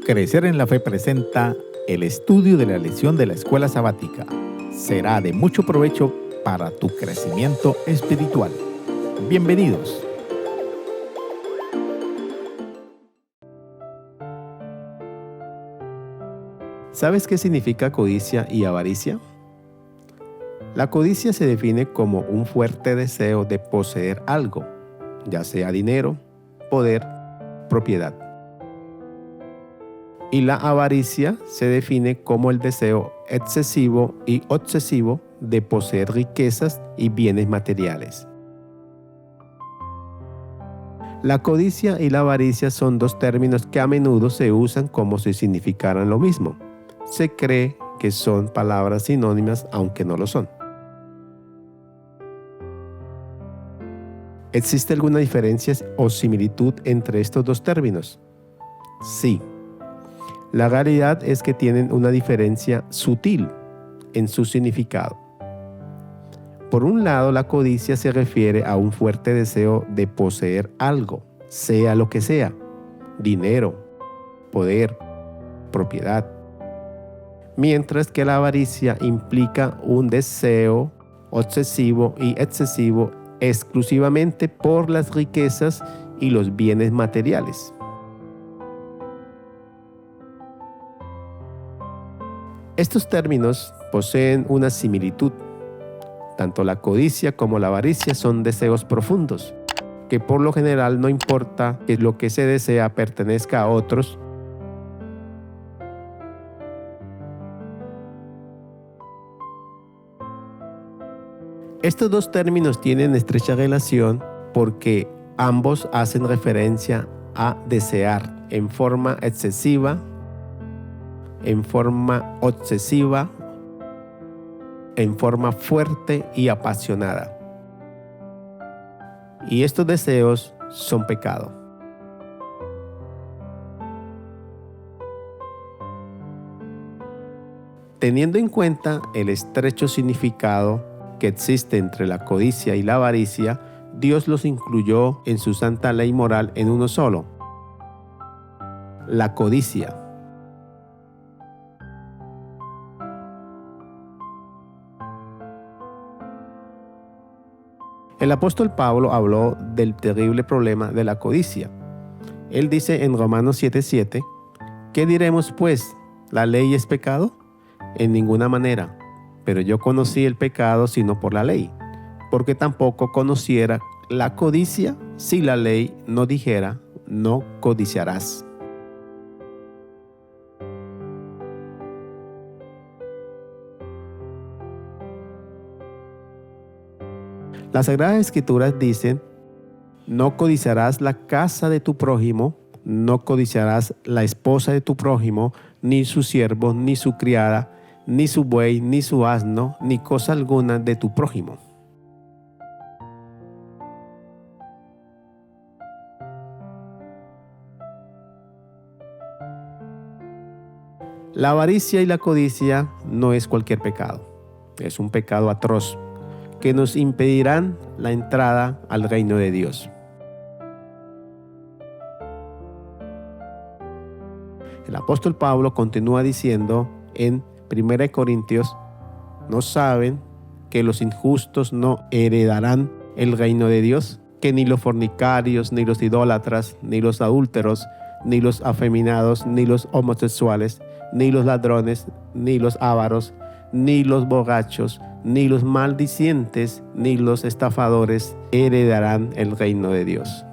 Crecer en la Fe presenta el estudio de la lección de la escuela sabática. Será de mucho provecho para tu crecimiento espiritual. Bienvenidos. ¿Sabes qué significa codicia y avaricia? La codicia se define como un fuerte deseo de poseer algo, ya sea dinero, poder, propiedad. Y la avaricia se define como el deseo excesivo y obsesivo de poseer riquezas y bienes materiales. La codicia y la avaricia son dos términos que a menudo se usan como si significaran lo mismo. Se cree que son palabras sinónimas, aunque no lo son. ¿Existe alguna diferencia o similitud entre estos dos términos? Sí. La realidad es que tienen una diferencia sutil en su significado. Por un lado, la codicia se refiere a un fuerte deseo de poseer algo, sea lo que sea: dinero, poder, propiedad. Mientras que la avaricia implica un deseo obsesivo y excesivo exclusivamente por las riquezas y los bienes materiales. Estos términos poseen una similitud. Tanto la codicia como la avaricia son deseos profundos, que por lo general no importa que lo que se desea pertenezca a otros. Estos dos términos tienen estrecha relación porque ambos hacen referencia a desear en forma excesiva, en forma obsesiva, en forma fuerte y apasionada. Y estos deseos son pecado. Teniendo en cuenta el estrecho significado que existe entre la codicia y la avaricia, Dios los incluyó en su santa ley moral en uno solo: la codicia. El apóstol Pablo habló del terrible problema de la codicia. Él dice en Romanos 7:7: ¿qué diremos pues? ¿La ley es pecado? En ninguna manera. Pero yo conocí el pecado sino por la ley, porque tampoco conociera la codicia si la ley no dijera: no codiciarás. Las Sagradas Escrituras dicen: no codiciarás la casa de tu prójimo, no codiciarás la esposa de tu prójimo, ni su siervo, ni su criada, ni su buey, ni su asno, ni cosa alguna de tu prójimo. La avaricia y la codicia no es cualquier pecado, es un pecado atroz que nos impedirán la entrada al reino de Dios. El apóstol Pablo continúa diciendo en 1 Corintios: ¿no saben que los injustos no heredarán el reino de Dios? Que ni los fornicarios, ni los idólatras, ni los adúlteros, ni los afeminados, ni los homosexuales, ni los ladrones, ni los ávaros, ni los borrachos, ni los maldicientes, ni los estafadores heredarán el reino de Dios.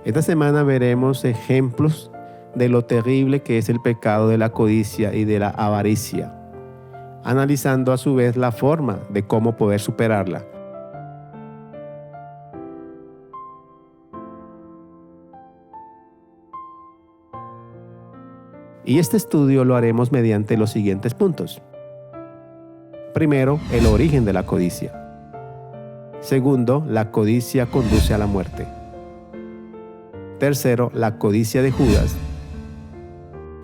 Esta semana veremos ejemplos de lo terrible que es el pecado de la codicia y de la avaricia, analizando a su vez la forma de cómo poder superarla. Y este estudio lo haremos mediante los siguientes puntos. Primero, el origen de la codicia. Segundo, la codicia conduce a la muerte. Tercero, la codicia de Judas.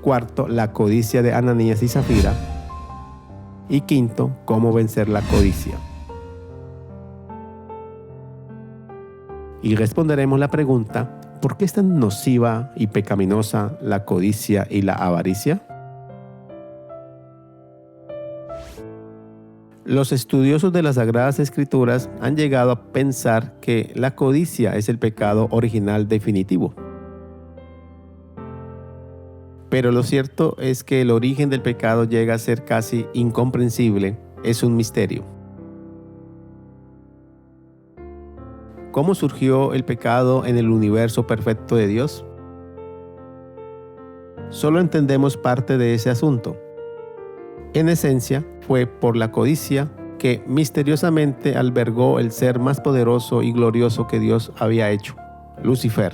Cuarto, la codicia de Ananías y Zafira. Y quinto, cómo vencer la codicia. Y responderemos la pregunta: ¿por qué es tan nociva y pecaminosa la codicia y la avaricia? Los estudiosos de las Sagradas Escrituras han llegado a pensar que la codicia es el pecado original definitivo. Pero lo cierto es que el origen del pecado llega a ser casi incomprensible, es un misterio. ¿Cómo surgió el pecado en el universo perfecto de Dios? Solo entendemos parte de ese asunto. En esencia, fue por la codicia que misteriosamente albergó el ser más poderoso y glorioso que Dios había hecho, Lucifer.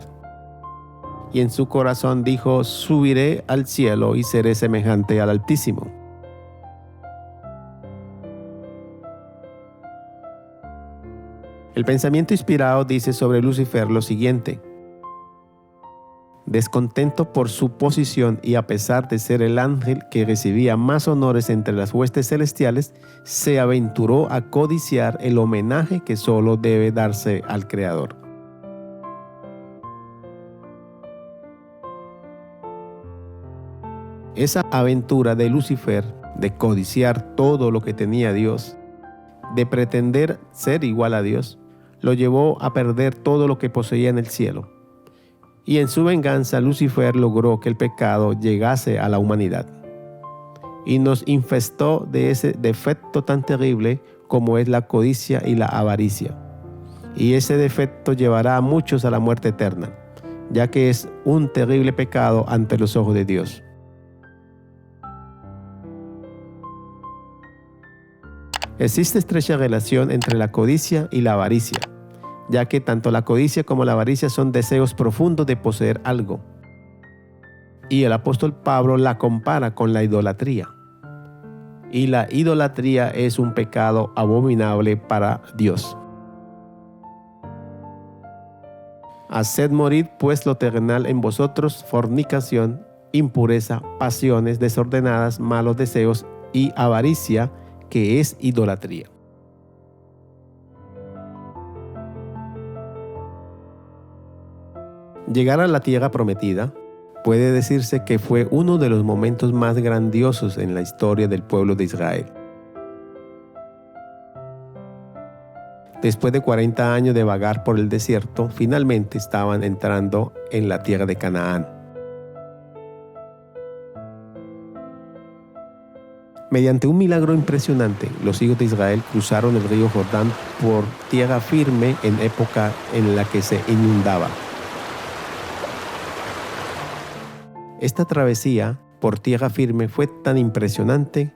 Y en su corazón dijo: subiré al cielo y seré semejante al Altísimo. El pensamiento inspirado dice sobre Lucifer lo siguiente: descontento por su posición y a pesar de ser el ángel que recibía más honores entre las huestes celestiales, se aventuró a codiciar el homenaje que solo debe darse al Creador. Esa aventura de Lucifer, de codiciar todo lo que tenía Dios, de pretender ser igual a Dios, lo llevó a perder todo lo que poseía en el cielo. Y en su venganza, Lucifer logró que el pecado llegase a la humanidad y nos infestó de ese defecto tan terrible como es la codicia y la avaricia. Y ese defecto llevará a muchos a la muerte eterna, ya que es un terrible pecado ante los ojos de Dios. Existe estrecha relación entre la codicia y la avaricia, ya que tanto la codicia como la avaricia son deseos profundos de poseer algo. Y el apóstol Pablo la compara con la idolatría. Y la idolatría es un pecado abominable para Dios. Haced morir pues lo terrenal en vosotros: fornicación, impureza, pasiones desordenadas, malos deseos y avaricia, que es idolatría. Llegar a la tierra prometida puede decirse que fue uno de los momentos más grandiosos en la historia del pueblo de Israel. Después de 40 años de vagar por el desierto, finalmente estaban entrando en la tierra de Canaán. Mediante un milagro impresionante, los hijos de Israel cruzaron el río Jordán por tierra firme en época en la que se inundaba. Esta travesía por tierra firme fue tan impresionante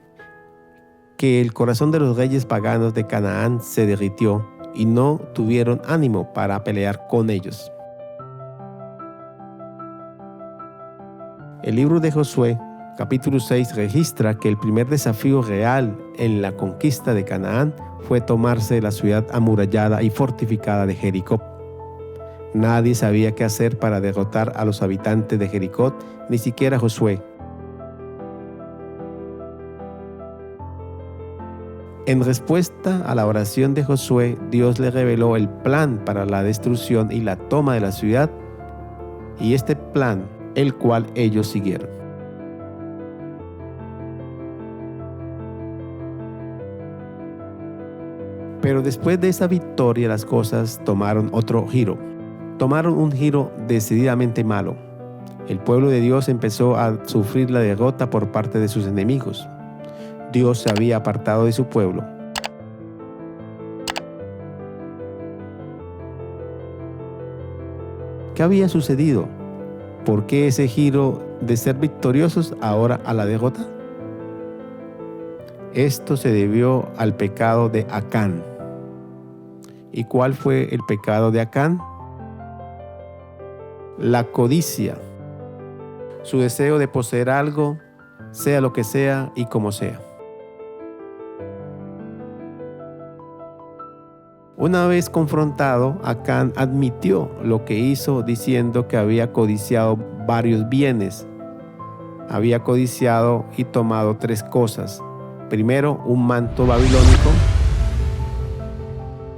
que el corazón de los reyes paganos de Canaán se derritió y no tuvieron ánimo para pelear con ellos. El libro de Josué, capítulo 6, registra que el primer desafío real en la conquista de Canaán fue tomarse la ciudad amurallada y fortificada de Jericó. Nadie sabía qué hacer para derrotar a los habitantes de Jericó, ni siquiera Josué. En respuesta a la oración de Josué, Dios le reveló el plan para la destrucción y la toma de la ciudad, y este plan, el cual ellos siguieron. Pero después de esa victoria, las cosas tomaron otro giro. Tomaron un giro decididamente malo. El pueblo de Dios empezó a sufrir la derrota por parte de sus enemigos. Dios se había apartado de su pueblo. ¿Qué había sucedido? ¿Por qué ese giro de ser victoriosos ahora a la derrota? Esto se debió al pecado de Acán. ¿Y cuál fue el pecado de Acán? La codicia, su deseo de poseer algo, sea lo que sea y como sea. Una vez confrontado, Acán admitió lo que hizo, diciendo que había codiciado varios bienes. Había codiciado y tomado 3 cosas. Primero, un manto babilónico.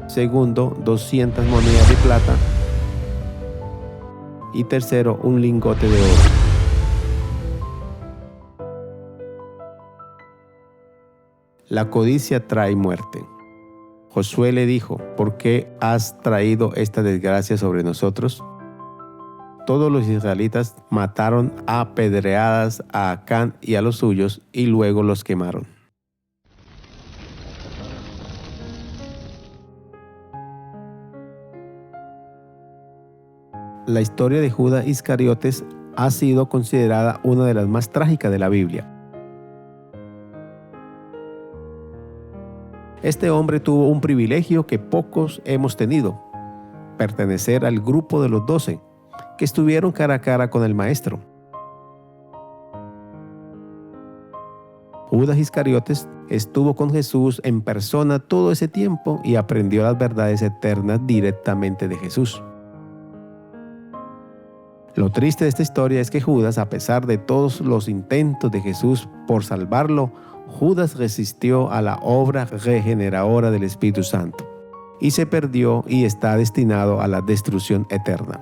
Segundo, 200 monedas de plata. Y tercero, un lingote de oro. La codicia trae muerte. Josué le dijo: ¿por qué has traído esta desgracia sobre nosotros? Todos los israelitas mataron a pedreadas a Acán y a los suyos, y luego los quemaron. La historia de Judas Iscariotes ha sido considerada una de las más trágicas de la Biblia. Este hombre tuvo un privilegio que pocos hemos tenido: pertenecer al grupo de los 12, que estuvieron cara a cara con el Maestro. Judas Iscariotes estuvo con Jesús en persona todo ese tiempo y aprendió las verdades eternas directamente de Jesús. Lo triste de esta historia es que Judas, a pesar de todos los intentos de Jesús por salvarlo, Judas resistió a la obra regeneradora del Espíritu Santo y se perdió y está destinado a la destrucción eterna.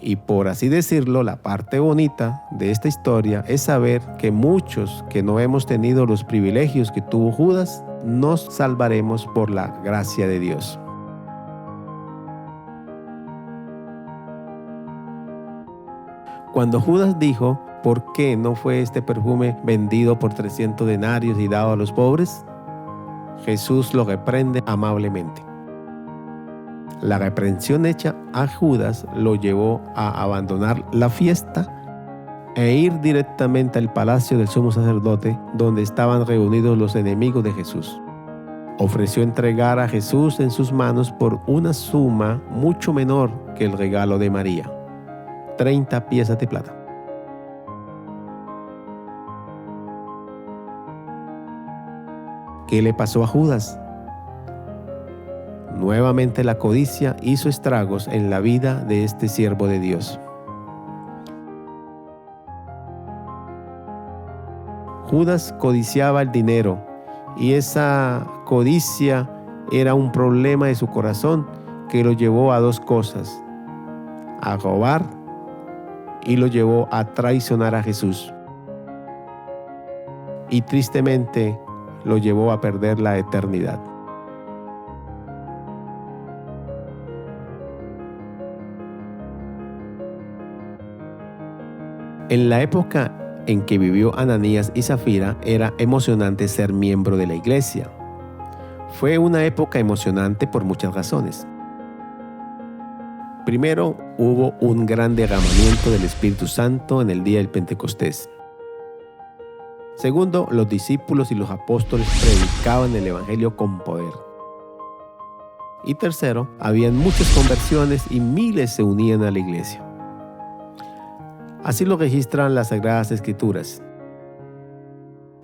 Y por así decirlo, la parte bonita de esta historia es saber que muchos que no hemos tenido los privilegios que tuvo Judas, nos salvaremos por la gracia de Dios. Cuando Judas dijo: ¿por qué no fue este perfume vendido por 300 denarios y dado a los pobres?, Jesús lo reprende amablemente. La reprensión hecha a Judas lo llevó a abandonar la fiesta e ir directamente al palacio del sumo sacerdote, donde estaban reunidos los enemigos de Jesús. Ofreció entregar a Jesús en sus manos por una suma mucho menor que el regalo de María: 30 piezas de plata. ¿Qué le pasó a Judas? Nuevamente la codicia hizo estragos en la vida de este siervo de Dios. Judas codiciaba el dinero, y esa codicia era un problema de su corazón que lo llevó a dos cosas: a robar, y lo llevó a traicionar a Jesús. Y tristemente lo llevó a perder la eternidad. En la época en que vivió Ananías y Zafira, era emocionante ser miembro de la iglesia. Fue una época emocionante por muchas razones. Primero, hubo un gran derramamiento del Espíritu Santo en el día del Pentecostés. Segundo, los discípulos y los apóstoles predicaban el Evangelio con poder. Y tercero, habían muchas conversiones y miles se unían a la iglesia. Así lo registran las Sagradas Escrituras.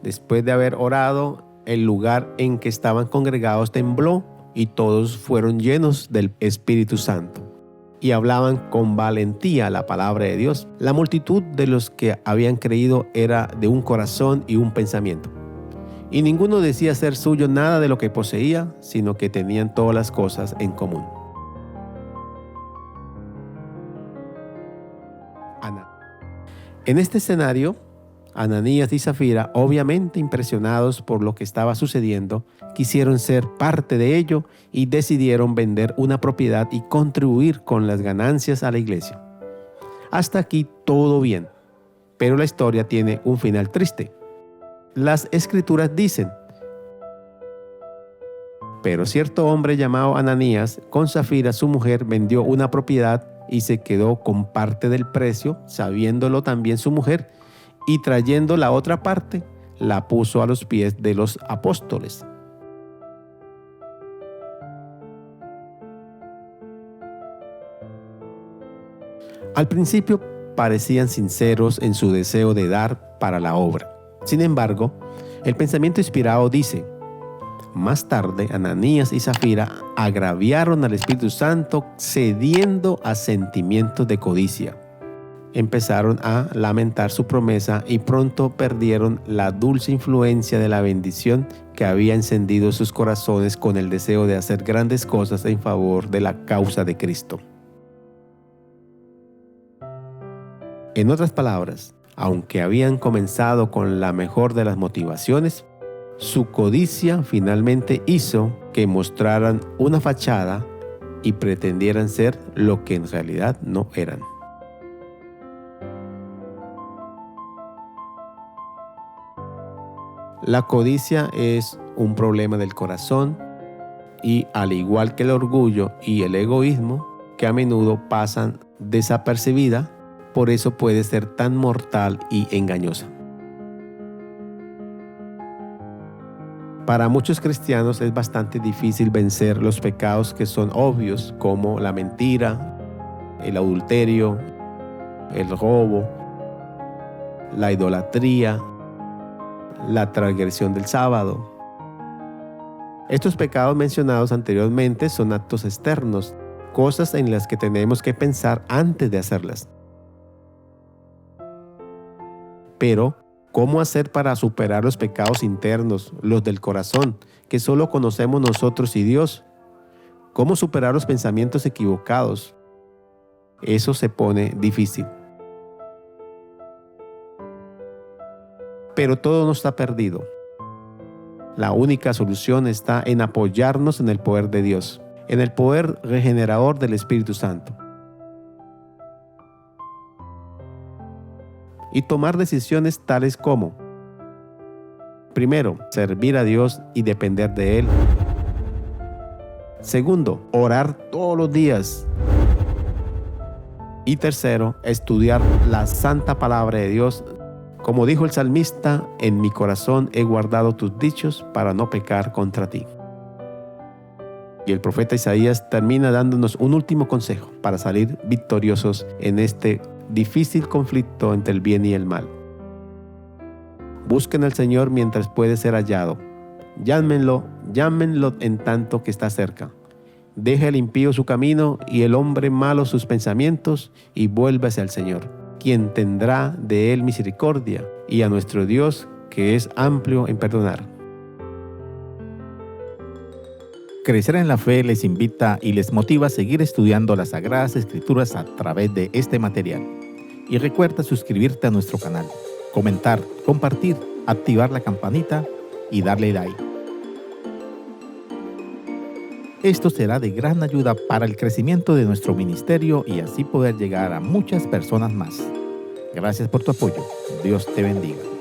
Después de haber orado, el lugar en que estaban congregados tembló y todos fueron llenos del Espíritu Santo y hablaban con valentía la palabra de Dios. La multitud de los que habían creído era de un corazón y un pensamiento, y ninguno decía ser suyo nada de lo que poseía, sino que tenían todas las cosas en común. En este escenario, Ananías y Zafira, obviamente impresionados por lo que estaba sucediendo, quisieron ser parte de ello y decidieron vender una propiedad y contribuir con las ganancias a la iglesia. Hasta aquí todo bien, pero la historia tiene un final triste. Las Escrituras dicen: pero cierto hombre llamado Ananías, con Zafira su mujer, vendió una propiedad y se quedó con parte del precio, sabiéndolo también su mujer, y trayendo la otra parte, la puso a los pies de los apóstoles. Al principio parecían sinceros en su deseo de dar para la obra. Sin embargo, el pensamiento inspirado dice: más tarde, Ananías y Zafira agraviaron al Espíritu Santo cediendo a sentimientos de codicia. empezaron a lamentar su promesa y pronto perdieron la dulce influencia de la bendición que había encendido sus corazones con el deseo de hacer grandes cosas en favor de la causa de Cristo. En otras palabras, aunque habían comenzado con la mejor de las motivaciones, su codicia finalmente hizo que mostraran una fachada y pretendieran ser lo que en realidad no eran. La codicia es un problema del corazón y, al igual que el orgullo y el egoísmo, que a menudo pasan desapercibida, por eso puede ser tan mortal y engañosa. Para muchos cristianos es bastante difícil vencer los pecados que son obvios, como la mentira, el adulterio, el robo, la idolatría, la transgresión del sábado. Estos pecados mencionados anteriormente son actos externos, cosas en las que tenemos que pensar antes de hacerlas. Pero, ¿cómo hacer para superar los pecados internos, los del corazón, que solo conocemos nosotros y Dios? ¿Cómo superar los pensamientos equivocados? Eso se pone difícil. Pero todo no está perdido. La única solución está en apoyarnos en el poder de Dios, en el poder regenerador del Espíritu Santo. Y tomar decisiones tales como: primero, servir a Dios y depender de Él. Segundo, orar todos los días. Y tercero, estudiar la santa palabra de Dios. Como dijo el salmista, en mi corazón he guardado tus dichos para no pecar contra ti. Y el profeta Isaías termina dándonos un último consejo para salir victoriosos en este difícil conflicto entre el bien y el mal. Busquen al Señor mientras puede ser hallado. Llámenlo en tanto que está cerca. Deje el impío su camino y el hombre malo sus pensamientos y vuélvase al Señor, quien tendrá de él misericordia, y a nuestro Dios, que es amplio en perdonar. Crecer en la Fe les invita y les motiva a seguir estudiando las Sagradas Escrituras a través de este material. Y recuerda suscribirte a nuestro canal, comentar, compartir, activar la campanita y darle like. Esto será de gran ayuda para el crecimiento de nuestro ministerio y así poder llegar a muchas personas más. Gracias por tu apoyo. Dios te bendiga.